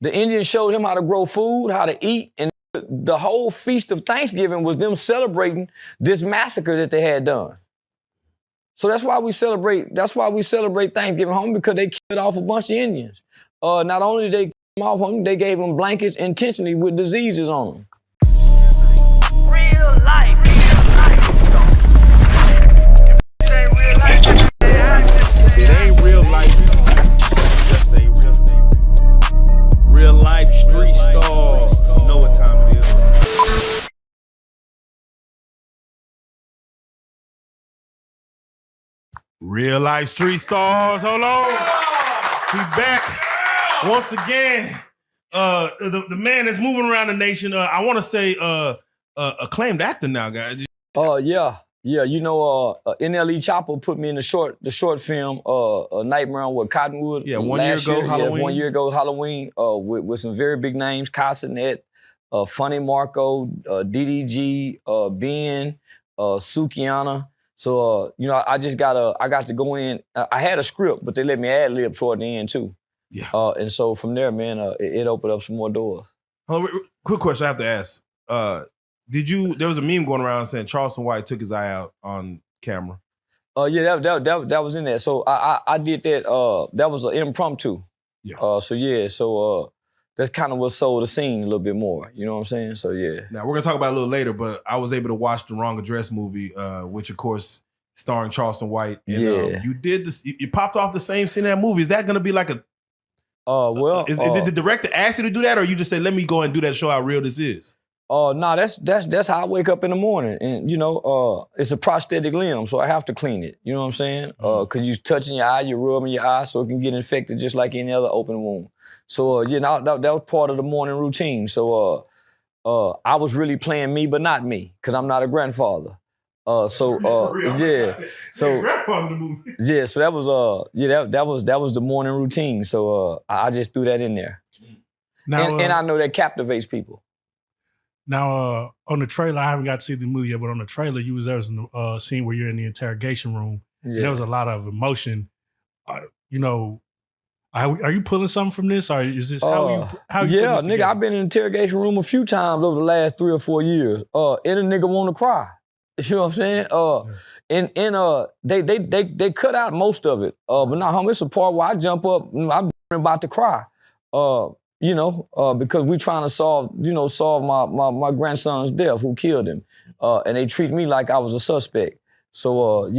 The Indians showed him how to grow food, how to eat, and the whole feast of Thanksgiving was them celebrating this massacre that they had done. So that's why we celebrate Thanksgiving, homie, because they killed off a bunch of Indians. Not only did they kill them off, homie, they gave them blankets intentionally with diseases on them. Real life. It ain't real life. Just ain't real life street stars. You know what time it is. Real life street stars. Hold on. We back once again. The man that's moving around the nation. I want to say acclaimed actor now, guys. Yeah, you know, NLE Chopper put me in the short film, Nightmare on Cottonwood. Yeah, 1 year ago, Halloween. Yeah, 1 year ago, Halloween, with some very big names, Casanet, Funny Marco, DDG, Ben, Sukiana. So, you know, I got to go in. I had a script, but they let me ad-lib toward the end too. Yeah. And so from there, man, it opened up some more doors. Quick question I have to ask. There was a meme going around saying Charleston White took his eye out on camera. Yeah, that was in there. So I did that. That was an impromptu. Yeah. So that's kind of what sold the scene a little bit more. You know what I'm saying? So yeah. Now we're gonna talk about it a little later, but I was able to watch the Wrong Address movie, which of course starring Charleston White. And you did this. You popped off the same scene in that movie. Is that gonna be like a? Did the director ask you to do that, or you just say, "Let me go and do that, show how real this is"? No, that's how I wake up in the morning, and you know, it's a prosthetic limb, so I have to clean it. You know what I'm saying? Cause you touching your eye, you rubbing your eye, so it can get infected just like any other open wound. So that was part of the morning routine. So I was really playing me, but not me, cause I'm not a grandfather. Yeah. So yeah, so that was that was the morning routine. So I just threw that in there. Now, and I know that captivates people. Now, on the trailer, I haven't got to see the movie yet, but on the trailer, there was a scene where you're in the interrogation room. Yeah. There was a lot of emotion. You know, are you pulling something from this, or is this how you yeah, nigga, I've been in the interrogation room a few times over the last 3 or 4 years. And a nigga want to cry. You know what I'm saying? They cut out most of it. But now, homie, it's a part where I jump up, I'm about to cry. You know, because we trying to solve my grandson's death, who killed him. And they treat me like I was a suspect. So,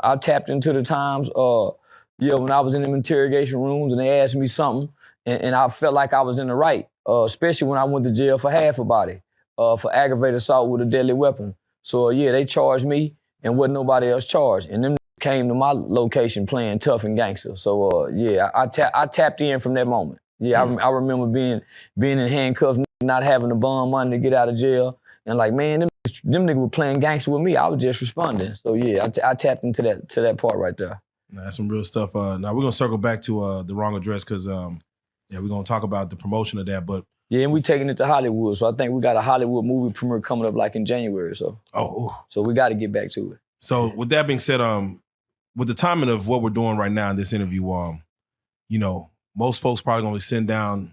I tapped into the times, when I was in them interrogation rooms and they asked me something, and I felt like I was in the right, especially when I went to jail for half a body, for aggravated assault with a deadly weapon. So, they charged me and wasn't nobody else charged. And them came to my location playing tough and gangster. So, I tapped in from that moment. Yeah, I remember being in handcuffs, not having the bond money to get out of jail, and like, man, them niggas were playing gangster with me. I was just responding. So yeah, I tapped into that part right there. That's some real stuff. Now we're gonna circle back to the Wrong Address because we're gonna talk about the promotion of that. But yeah, and we taking it to Hollywood, so I think we got a Hollywood movie premiere coming up like in January. So so we got to get back to it. So with that being said, with the timing of what we're doing right now in this interview, you know. Most folks probably gonna be sitting down,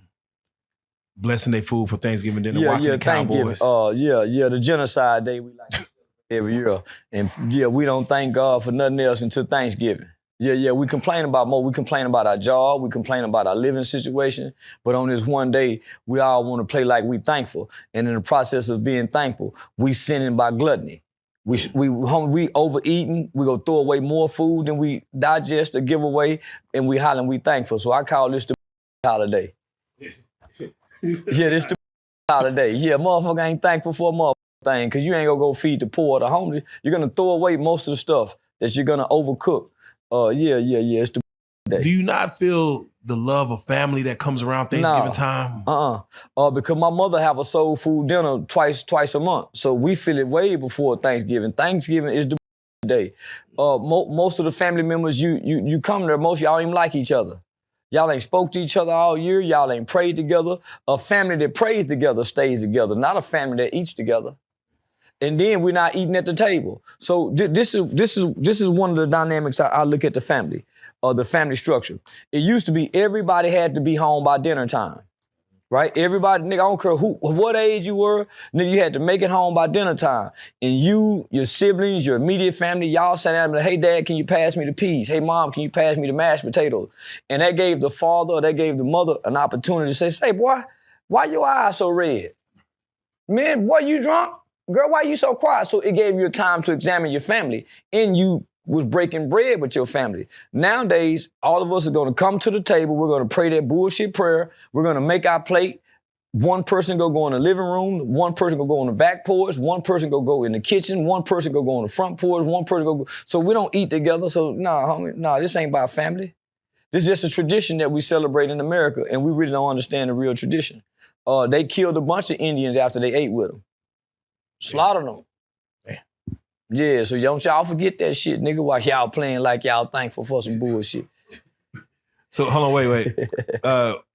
blessing their food for Thanksgiving dinner, watching the Cowboys. The genocide day we like every year, and we don't thank God for nothing else until Thanksgiving. We complain about more. We complain about our job. We complain about our living situation. But on this one day, we all want to play like we thankful, and in the process of being thankful, we sinning by gluttony. We overeating, we go throw away more food than we digest or give away, and we hollering we thankful. So I call this the holiday. This the holiday. Motherfucker ain't thankful for a motherfucker thing, because you ain't gonna go feed the poor or the homeless. You're gonna throw away most of the stuff that you're gonna overcook. It's the day. Do you not feel the love of family that comes around Thanksgiving time? Because my mother have a soul food dinner twice a month. So we feel it way before Thanksgiving. Thanksgiving is the day. Most of the family members you come there, most of y'all ain't like each other. Y'all ain't spoke to each other all year. Y'all ain't prayed together. A family that prays together stays together, not a family that eats together. And then we're not eating at the table. So this is one of the dynamics I look at the family. The family structure. It used to be everybody had to be home by dinner time. right? Everybody, nigga, I don't care what age you were, nigga, you had to make it home by dinner time. And you, your siblings, your immediate family, y'all sat down and like, hey, Dad, can you pass me the peas? Hey, Mom, can you pass me the mashed potatoes? And that gave the father, that gave the mother an opportunity to say, boy, why your eyes so red? Man, boy, you drunk? Girl, why you so quiet? So it gave you time to examine your family, and you was breaking bread with your family. Nowadays, all of us are gonna come to the table, we're gonna pray that bullshit prayer, we're gonna make our plate, one person gonna go in the living room, one person gonna go on the back porch, one person gonna go in the kitchen, one person gonna go on the front porch, one person gonna go, so we don't eat together, so nah, homie, nah, this ain't about family. This is just a tradition that we celebrate in America, and we really don't understand the real tradition. They killed a bunch of Indians after they ate with them. Slaughtered them. Yeah, so don't y'all forget that shit, nigga, while y'all playing like y'all thankful for some bullshit. So hold on, wait.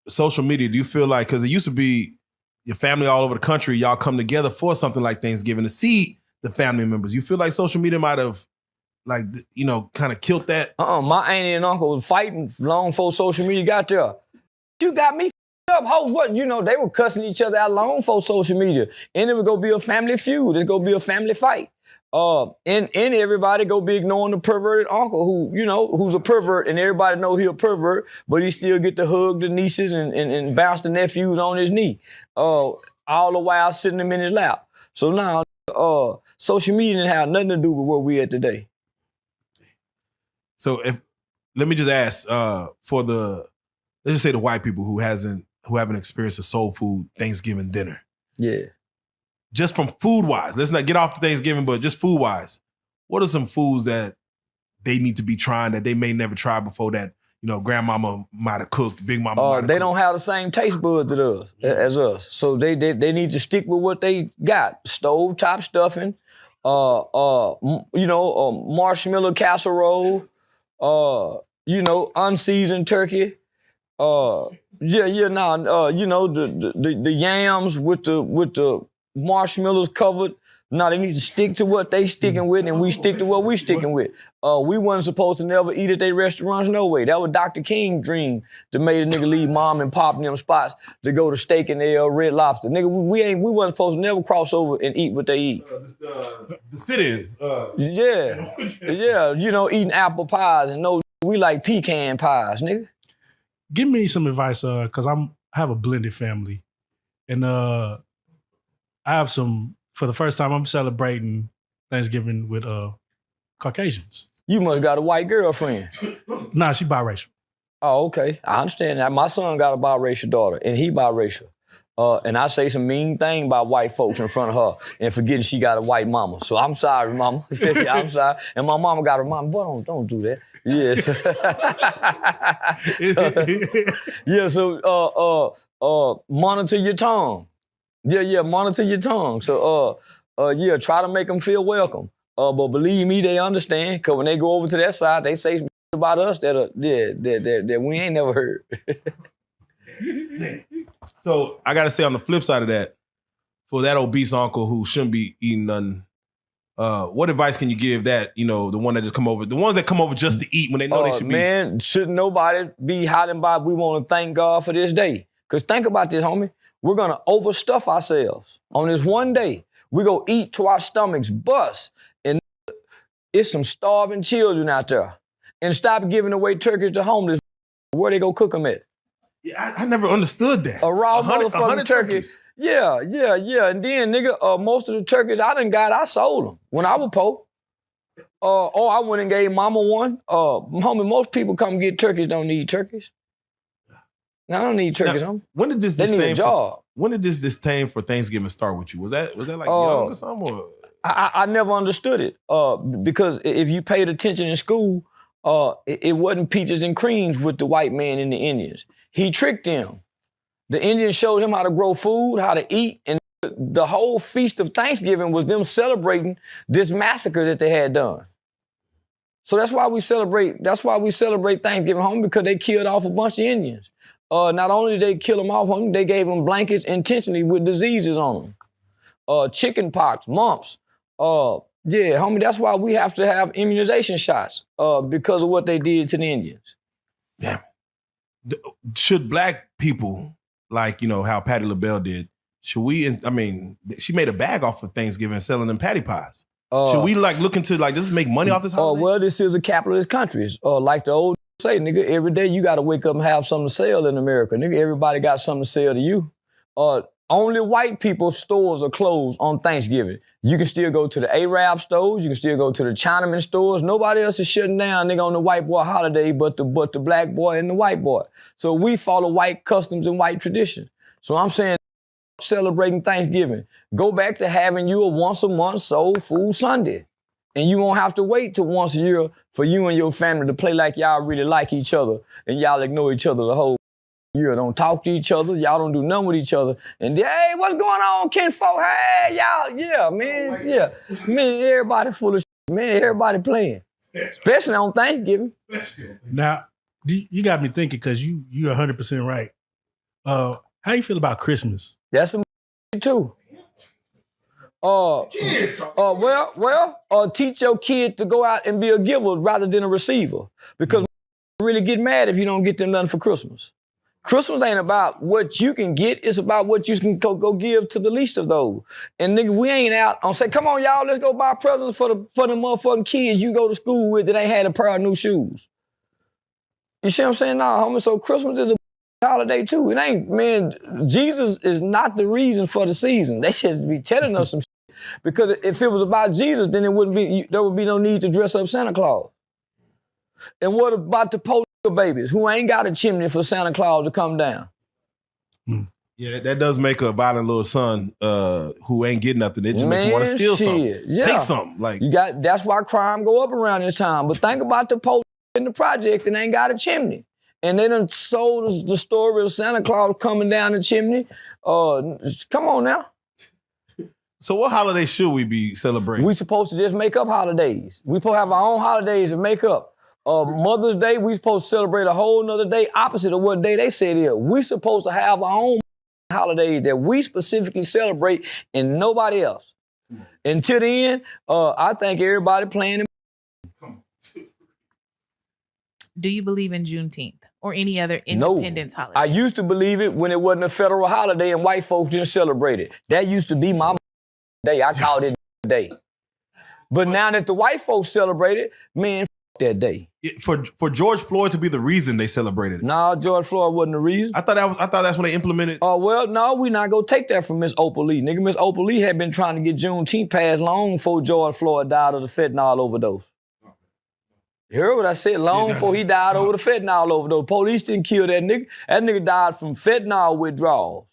Social media, do you feel like, because it used to be your family all over the country, y'all come together for something like Thanksgiving to see the family members. You feel like social media might have, like, you know, kind of killed that? My auntie and uncle was fighting long before social media got there. You got me up, ho, what? You know, they were cussing each other out long before social media. And it would go be a family feud. It's gonna be a family fight. And everybody go be ignoring the perverted uncle who, you know, who's a pervert, and everybody know he a pervert, but he still get to hug the nieces and bounce the nephews on his knee. All the while sitting them in his lap. So now, social media didn't have nothing to do with where we at today. So let me just ask, for let's just say the white people who haven't experienced a soul food Thanksgiving dinner. Yeah. Just from food-wise, let's not get off to Thanksgiving, but just food-wise, what are some foods that they need to be trying that they may never try before that, you know, grandmama might have cooked, big mama might have They cooked? don't have the same taste buds as us. So they need to stick with what they got. Stovetop stuffing, marshmallow casserole, unseasoned turkey. The yams with the marshmallows covered. No, they need to stick to what they sticking with, and we stick to what we sticking with. We wasn't supposed to never eat at their restaurants, no way. That was Dr. King's dream to make a nigga leave mom and pop in them spots to go to Steak and Ale, Red Lobster. Nigga, we wasn't supposed to never cross over and eat what they eat. The sit-ins. Eating apple pies and we like pecan pies, nigga. Give me some advice, because I have a blended family, and I have some. For the first time, I'm celebrating Thanksgiving with Caucasians. You must got a white girlfriend. Nah, she biracial. Oh, okay. I understand that. My son got a biracial daughter, and he biracial. And I say some mean thing about white folks in front of her and forgetting she got a white mama. So I'm sorry, mama. Yeah, I'm sorry. And my mama got her mama. Boy, don't do that. Yes. So monitor your tongue. Yeah, monitor your tongue. So, try to make them feel welcome. But believe me, they understand. Because when they go over to that side, they say about us that we ain't never heard. So I got to say, on the flip side of that, for that obese uncle who shouldn't be eating nothing, what advice can you give that, the one that just come over, the ones that come over just to eat when they know they should be? Man, shouldn't nobody be hiding by, we want to thank God for this day. Because think about this, homie. We're going to overstuff ourselves. On this one day, we go eat to our stomachs bust. And it's some starving children out there. And stop giving away turkeys to homeless. Where they go cook them at? Yeah, I never understood that. A raw motherfucking turkey. Yeah. And then, nigga, most of the turkeys I sold them when I was poor. I went and gave mama one. Homie, most people come get turkeys, don't need turkeys. I don't need turkeys, homie. When did this they need a job. When did this disdain for Thanksgiving start with you? Was that like young or something? Or? I never understood it. Because if you paid attention in school, it wasn't peaches and creams with the white man and the Indians. He tricked them. The Indians showed him how to grow food, how to eat, and the whole feast of Thanksgiving was them celebrating this massacre that they had done. So that's why we celebrate Thanksgiving, homie, because they killed off a bunch of Indians. Not only did they kill them off, homie, they gave them blankets intentionally with diseases on them. Chicken pox, mumps. Homie, that's why we have to have immunization shots because of what they did to the Indians. Damn. Should black people, like, you know, how Patti LaBelle did, should we, I mean, she made a bag off of Thanksgiving selling them patty pies. Should we like look into like, just make money off this holiday? Well, this is a capitalist country. Like the old say, nigga, every day you got to wake up and have something to sell in America. Nigga, everybody got something to sell to you. Only white people's stores are closed on Thanksgiving. You can still go to the Arab stores. You can still go to the Chinaman stores. Nobody else is shutting down, nigga, on the white boy holiday but the black boy and the white boy. So we follow white customs and white tradition. So I'm saying celebrating Thanksgiving. Go back to having you a once a month soul food Sunday. And you won't have to wait till once a year for you and your family to play like y'all really like each other and y'all ignore each other the whole year. Don't talk to each other. Y'all don't do nothing with each other. And hey, what's going on, kinfolk? Hey, y'all, yeah, man, yeah. Man, everybody full of shit, man. Everybody playing, especially on Thanksgiving. Now, you got me thinking because you're 100% right. How you feel about Christmas? That's some too. Teach your kid to go out and be a giver rather than a receiver. Because really get mad if you don't get them nothing for Christmas. Christmas ain't about what you can get, it's about what you can go give to the least of those. And nigga, we ain't out on say, come on, y'all, let's go buy presents for the motherfucking kids you go to school with that ain't had a pair of new shoes. You see what I'm saying? Nah, homie, so Christmas is a holiday too. It ain't, man, Jesus is not the reason for the season. They should be telling us some shit. Because if it was about Jesus, then there would be no need to dress up Santa Claus. And what about the poor babies who ain't got a chimney for Santa Claus to come down? Yeah, that does make a violent little son who ain't getting nothing. It just makes him want to steal something. Yeah. Take something. Like that's why crime go up around this time. But think about the poor in the project that ain't got a chimney. And they done sold the story of Santa Claus coming down the chimney. Come on now. So what holiday should we be celebrating? We supposed to just make up holidays. We supposed to have our own holidays to make up. Mother's Day, we supposed to celebrate a whole nother day opposite of what day they said it is. We supposed to have our own holidays that we specifically celebrate and nobody else. Until the end, I think everybody playing. Do you believe in Juneteenth or any other independence holiday? I used to believe it when it wasn't a federal holiday and white folks didn't celebrate it. That used to be my day. I called it day. But now that the white folks celebrate it, man, that day. For George Floyd to be the reason they celebrated it. No, George Floyd wasn't the reason. I thought that's when they implemented. Well, no, we not gonna take that from Miss Opal Lee. Nigga, Miss Opal Lee had been trying to get Juneteenth passed long before George Floyd died of the fentanyl overdose. You heard what I said? Long before he died over the fentanyl overdose. Police didn't kill that nigga. That nigga died from fentanyl withdrawals.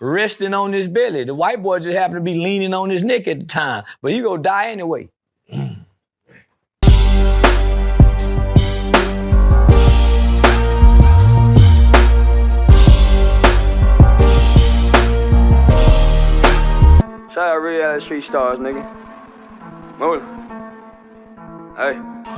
Resting on his belly. The white boy just happened to be leaning on his neck at the time. But he gonna die anyway. Shout out Reallyfe Street Starz, nigga. Move it. Hey.